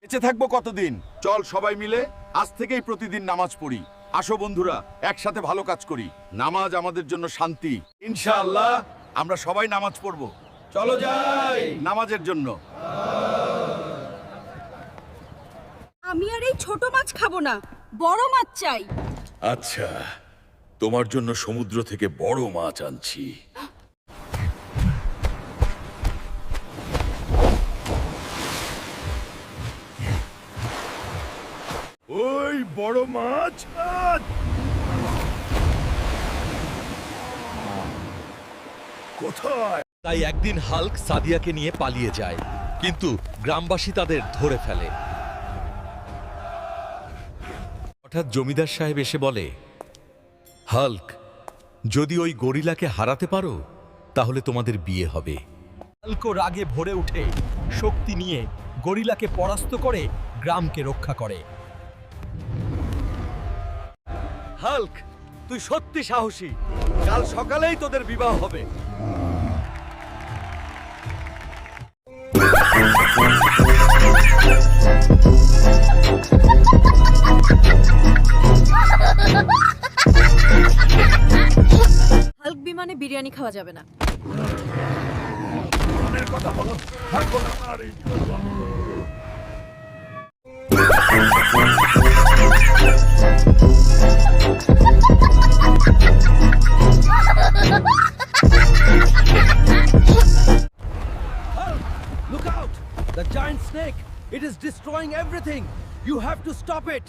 বেঁচে থাকবো কতদিন? চল সবাই মিলে আজ থেকেই প্রতিদিন নামাজ পড়ি। আসো বন্ধুরা, একসাথে ভালো কাজ করি। নামাজ আমাদের জন্য শান্তি। ইনশাআল্লাহ আমরা সবাই নামাজ পড়বো। চলো যাই নামাজের জন্য। আমি আর এই ছোট মাছ খাবো না, বড় মাছ চাই। আচ্ছা, তোমার জন্য সমুদ্র থেকে বড় মাছ আনছি। ওই বড় মাছ কোথায়? তাই একদিন হাল্ক সাদিয়াকে নিয়ে পালিয়ে যায়, কিন্তু গ্রামবাসী তাদের ধরে ফেলে। হঠাৎ জমিদার সাহেব এসে বলে, হাল্ক, যদি ওই গরিলাকে হারাতে পারো তাহলে তোমাদের বিয়ে হবে। হাল্ক রাগে ভরে উঠে শক্তি নিয়ে গরিলাকে পরাস্ত করে গ্রামকে রক্ষা করে। হাল্ক, তুই সত্যি সাহসী। কাল সকালেই তোদের বিবাহ হবে। হাল্ক বিমানে বিরিয়ানি খাওয়া যাবে না। Look out! The giant snake! It is destroying everything! You have to stop it!